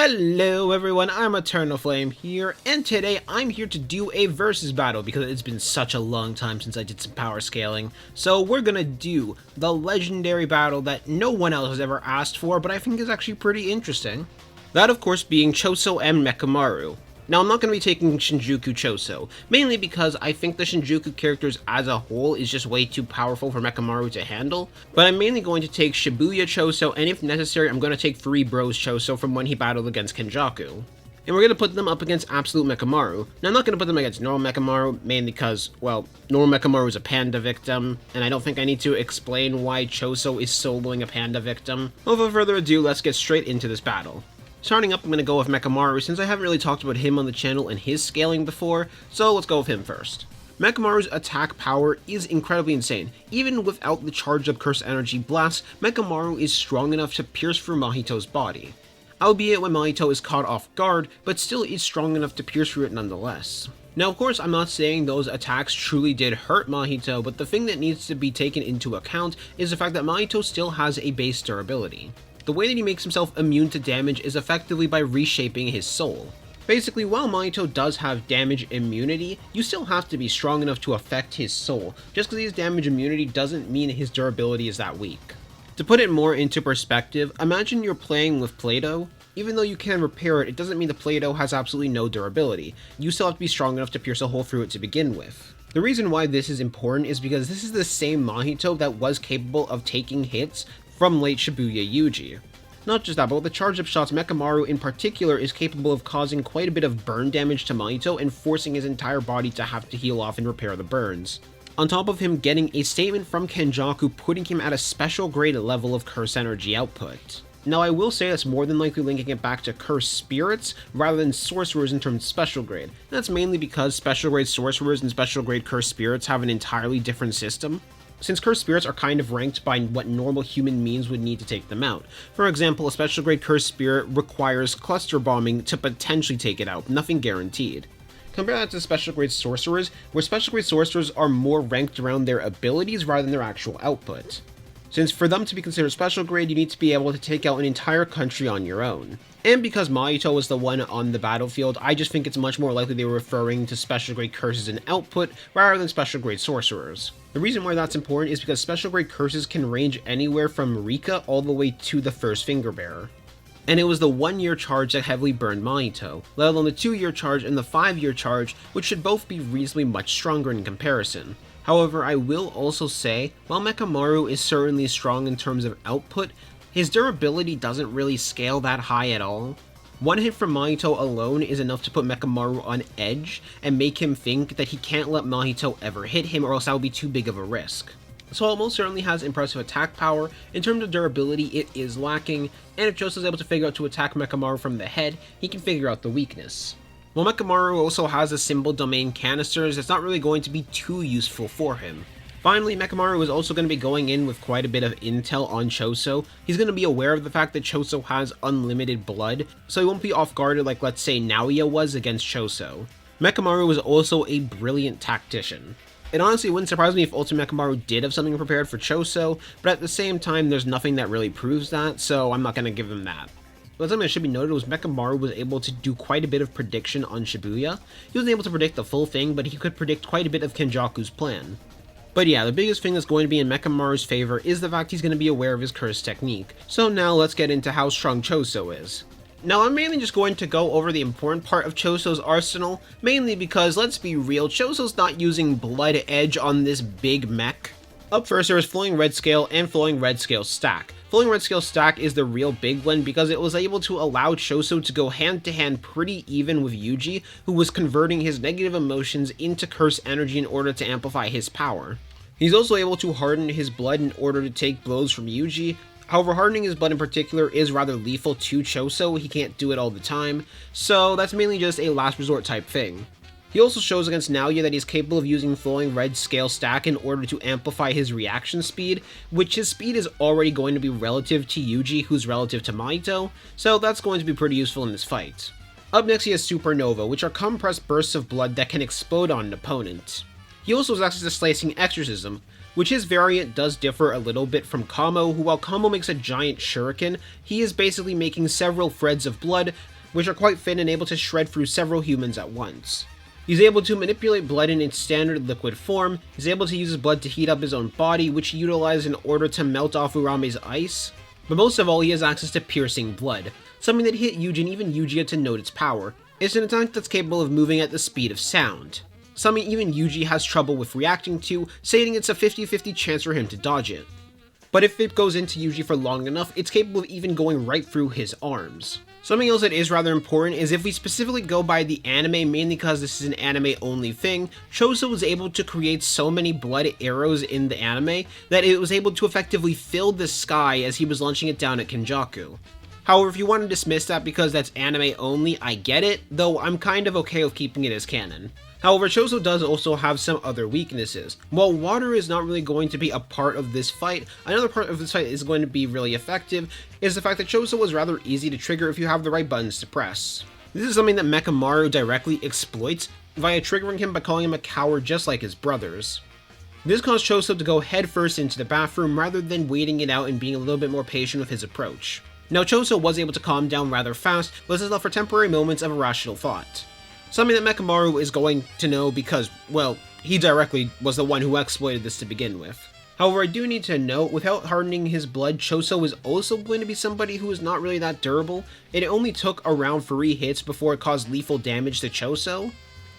Hello everyone, I'm Eternal Flame here, and today I'm here to do a versus battle because it's been such a long time since I did some power scaling. So we're gonna do the legendary battle that no one else has ever asked for, but I think is actually pretty interesting. That of course being Choso and Mechamaru. Now I'm not going to be taking Shinjuku Choso, mainly because I think the Shinjuku characters as a whole is just way too powerful for Mechamaru to handle, but I'm mainly going to take Shibuya Choso, and if necessary I'm going to take Three Bros Choso from when he battled against Kenjaku. And we're going to put them up against Absolute Mechamaru. Now I'm not going to put them against Normal Mechamaru, mainly because, well, Normal Mechamaru is a panda victim, and I don't think I need to explain why Choso is soloing a panda victim. Without further ado, let's get straight into this battle. Starting up, I'm going to go with Mechamaru since I haven't really talked about him on the channel and his scaling before, so let's go with him first. Mechamaru's attack power is incredibly insane. Even without the charged up Curse Energy Blast, Mechamaru is strong enough to pierce through Mahito's body. Albeit when Mahito is caught off guard, but still is strong enough to pierce through it nonetheless. Now of course I'm not saying those attacks truly did hurt Mahito, but the thing that needs to be taken into account is the fact that Mahito still has a base durability. The way that he makes himself immune to damage is effectively by reshaping his soul. Basically, while Mahito does have damage immunity, you still have to be strong enough to affect his soul. Just because he has damage immunity doesn't mean his durability is that weak. To put it more into perspective, imagine you're playing with Play-Doh. Even though you can repair it, it doesn't mean the Play-Doh has absolutely no durability. You still have to be strong enough to pierce a hole through it to begin with. The reason why this is important is because this is the same Mahito that was capable of taking hits from late Shibuya Yuji. Not just that, but with the charged up shots, Mechamaru in particular is capable of causing quite a bit of burn damage to Mahito and forcing his entire body to have to heal off and repair the burns. On top of him getting a statement from Kenjaku putting him at a special grade level of curse energy output. Now I will say that's more than likely linking it back to cursed spirits rather than sorcerers in terms of special grade. That's mainly because special grade sorcerers and special grade cursed spirits have an entirely different system. Since cursed spirits are kind of ranked by what normal human means would need to take them out. For example, a special grade cursed spirit requires cluster bombing to potentially take it out, nothing guaranteed. Compare that to special grade sorcerers, where special grade sorcerers are more ranked around their abilities rather than their actual output. Since for them to be considered special grade, you need to be able to take out an entire country on your own. And because Mahito was the one on the battlefield, I just think it's much more likely they were referring to special grade curses and output rather than special grade sorcerers. The reason why that's important is because special grade curses can range anywhere from Rika all the way to the first finger bearer. And it was the 1-year charge that heavily burned Mahito, let alone the 2-year charge and the 5-year charge, which should both be reasonably much stronger in comparison. However, I will also say, while Mechamaru is certainly strong in terms of output, his durability doesn't really scale that high at all. One hit from Mahito alone is enough to put Mechamaru on edge and make him think that he can't let Mahito ever hit him or else that would be too big of a risk. So while it most certainly has impressive attack power, in terms of durability it is lacking, and if Choso is able to figure out to attack Mechamaru from the head, he can figure out the weakness. While Mechamaru also has a symbol domain canisters, it's not really going to be too useful for him. Finally, Mechamaru is also going to be going in with quite a bit of intel on Choso. He's going to be aware of the fact that Choso has unlimited blood, so he won't be off guarded like let's say Naoya was against Choso. Mechamaru was also a brilliant tactician. It honestly wouldn't surprise me if Ultimate Mechamaru did have something prepared for Choso, but at the same time there's nothing that really proves that, so I'm not going to give him that. But something that should be noted was Mechamaru was able to do quite a bit of prediction on Shibuya. He wasn't able to predict the full thing, but he could predict quite a bit of Kenjaku's plan. But yeah, the biggest thing that's going to be in Mechamaru's favor is the fact he's going to be aware of his curse technique. So now let's get into how strong Choso is. Now I'm mainly just going to go over the important part of Choso's arsenal, mainly because let's be real, Choso's not using Blood Edge on this big mech. Up first there is Flowing Red Scale and Flowing Red Scale Stack. Flowing Red Scale Stack is the real big one because it was able to allow Choso to go hand to hand pretty even with Yuji, who was converting his negative emotions into curse energy in order to amplify his power. He's also able to harden his blood in order to take blows from Yuji. However, hardening his blood in particular is rather lethal to Choso, he can't do it all the time, so that's mainly just a last resort type thing. He also shows against Naoya that he's capable of using Flowing Red Scale Stack in order to amplify his reaction speed, which his speed is already going to be relative to Yuji, who's relative to Mahito, so that's going to be pretty useful in this fight. Up next he has Supernova, which are compressed bursts of blood that can explode on an opponent. He also has access to Slicing Exorcism, which his variant does differ a little bit from Kamo, who while Kamo makes a giant shuriken, he is basically making several threads of blood, which are quite thin and able to shred through several humans at once. He's able to manipulate blood in its standard liquid form, he's able to use his blood to heat up his own body, which he utilizes in order to melt off Urame's ice, but most of all he has access to Piercing Blood, something that hit Yuji and even Yuji to note its power. It's an attack that's capable of moving at the speed of sound, something even Yuji has trouble with reacting to, stating it's a 50-50 chance for him to dodge it. But if it goes into Yuji for long enough, it's capable of even going right through his arms. Something else that is rather important is if we specifically go by the anime, mainly because this is an anime only thing, Choso was able to create so many blood arrows in the anime that it was able to effectively fill the sky as he was launching it down at Kenjaku. However, if you want to dismiss that because that's anime only, I get it, though I'm kind of okay with keeping it as canon. However, Choso does also have some other weaknesses. While water is not really going to be a part of this fight, another part of this fight is going to be really effective, is the fact that Choso is rather easy to trigger if you have the right buttons to press. This is something that Mechamaru directly exploits via triggering him by calling him a coward just like his brothers. This caused Choso to go headfirst into the bathroom rather than waiting it out and being a little bit more patient with his approach. Now Choso was able to calm down rather fast, but this is left for temporary moments of irrational thought. Something that Mechamaru is going to know because, well, he directly was the one who exploited this to begin with. However, I do need to note, without hardening his blood, Choso is also going to be somebody who is not really that durable. It only took around 3 hits before it caused lethal damage to Choso.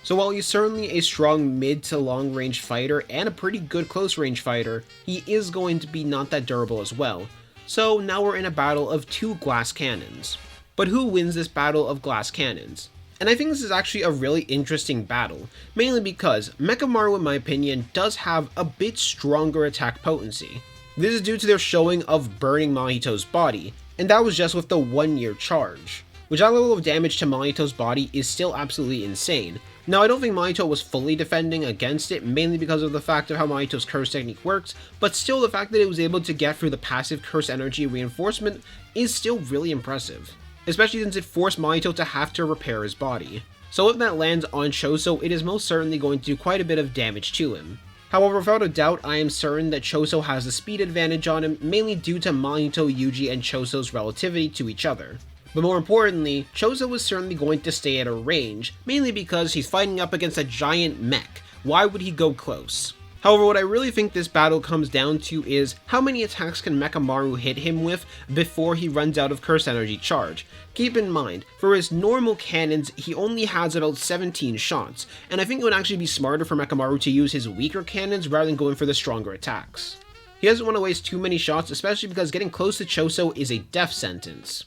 So while he's certainly a strong mid to long range fighter and a pretty good close range fighter, he is going to be not that durable as well. So now we're in a battle of 2 glass cannons. But who wins this battle of glass cannons? And I think this is actually a really interesting battle, mainly because Mechamaru, in my opinion, does have a bit stronger attack potency. This is due to their showing of burning Mahito's body, and that was just with the 1-year charge, which that level of damage to Mahito's body is still absolutely insane. Now, I don't think Mahito was fully defending against it, mainly because of the fact of how Mahito's curse technique works, but still the fact that it was able to get through the passive curse energy reinforcement is still really impressive, especially since it forced Mahito to have to repair his body. So if that lands on Choso, it is most certainly going to do quite a bit of damage to him. However, without a doubt, I am certain that Choso has the speed advantage on him, mainly due to Mahito, Yuji, and Choso's relativity to each other. But more importantly, Choso is certainly going to stay at a range, mainly because he's fighting up against a giant mech. Why would he go close? However, what I really think this battle comes down to is how many attacks can Mechamaru hit him with before he runs out of curse energy charge. Keep in mind, for his normal cannons, he only has about 17 shots, and I think it would actually be smarter for Mechamaru to use his weaker cannons rather than going for the stronger attacks. He doesn't want to waste too many shots, especially because getting close to Choso is a death sentence.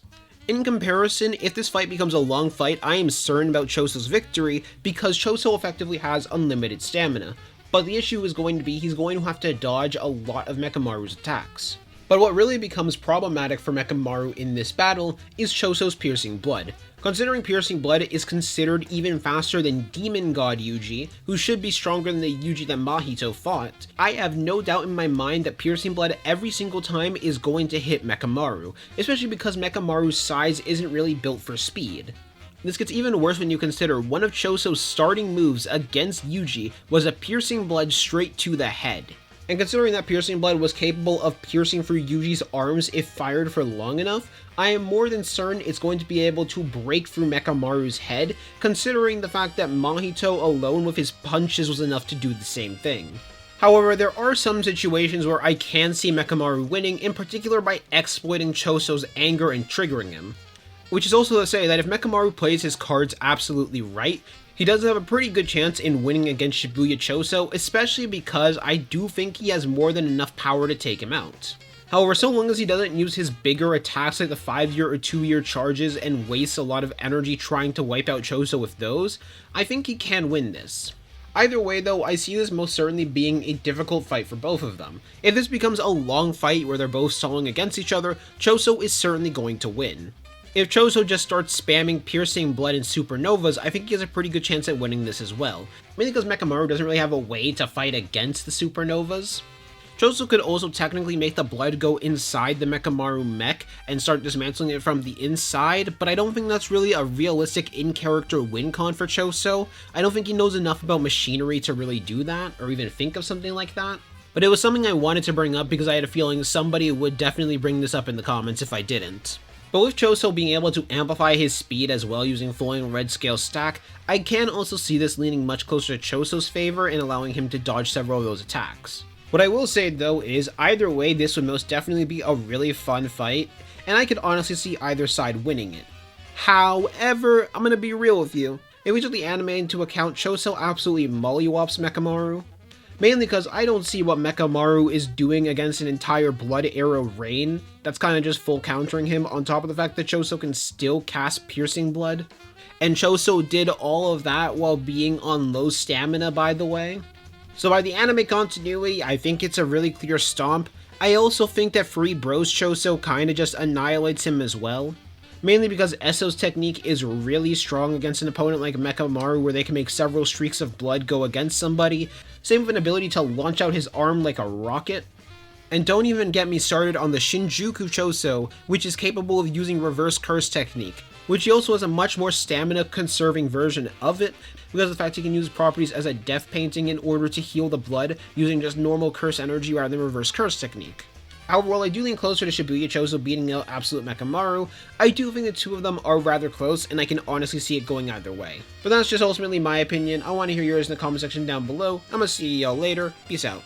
In comparison, if this fight becomes a long fight, I am certain about Choso's victory because Choso effectively has unlimited stamina. But the issue is going to be he's going to have to dodge a lot of Mechamaru's attacks. But what really becomes problematic for Mechamaru in this battle is Choso's Piercing Blood. Considering Piercing Blood is considered even faster than Demon God Yuji, who should be stronger than the Yuji that Mahito fought, I have no doubt in my mind that Piercing Blood every single time is going to hit Mechamaru, especially because Mechamaru's size isn't really built for speed. This gets even worse when you consider one of Choso's starting moves against Yuji was a Piercing Blood straight to the head. And considering that Piercing Blood was capable of piercing through Yuji's arms if fired for long enough, I am more than certain it's going to be able to break through Mechamaru's head, considering the fact that Mahito alone with his punches was enough to do the same thing. However, there are some situations where I can see Mechamaru winning, in particular by exploiting Choso's anger and triggering him. Which is also to say that if Mechamaru plays his cards absolutely right, he does have a pretty good chance in winning against Shibuya Choso, especially because I do think he has more than enough power to take him out. However, so long as he doesn't use his bigger attacks like the 5-year or 2-year charges and wastes a lot of energy trying to wipe out Choso with those, I think he can win this. Either way though, I see this most certainly being a difficult fight for both of them. If this becomes a long fight where they're both stalling against each other, Choso is certainly going to win. If Choso just starts spamming Piercing Blood and Supernovas, I think he has a pretty good chance at winning this as well, mainly because Mechamaru doesn't really have a way to fight against the Supernovas. Choso could also technically make the blood go inside the Mechamaru mech and start dismantling it from the inside, but I don't think that's really a realistic in-character win con for Choso. I don't think he knows enough about machinery to really do that, or even think of something like that. But it was something I wanted to bring up because I had a feeling somebody would definitely bring this up in the comments if I didn't. But with Choso being able to amplify his speed as well using flowing red scale stack, I can also see this leaning much closer to Choso's favor and allowing him to dodge several of those attacks. What I will say though is, either way this would most definitely be a really fun fight, and I could honestly see either side winning it. However, I'm gonna be real with you, if we took the anime into account, Choso absolutely mollywops Mechamaru. Mainly because I don't see what Mechamaru is doing against an entire Blood Arrow rain that's kind of just full countering him, on top of the fact that Choso can still cast Piercing Blood. And Choso did all of that while being on low stamina, by the way. So by the anime continuity, I think it's a really clear stomp. I also think that Free Bros Choso kinda just annihilates him as well. Mainly because Esso's technique is really strong against an opponent like Mechamaru, where they can make several streaks of blood go against somebody. Same with an ability to launch out his arm like a rocket. And don't even get me started on the Shinjuku Choso, which is capable of using reverse curse technique, which he also has a much more stamina conserving version of it, because of the fact he can use properties as a death painting in order to heal the blood using just normal curse energy rather than reverse curse technique. However, while I do lean closer to Shibuya Choso beating out Absolute Mechamaru, I do think the two of them are rather close, and I can honestly see it going either way. But that's just ultimately my opinion. I want to hear yours in the comment section down below. I'm gonna see y'all later. Peace out.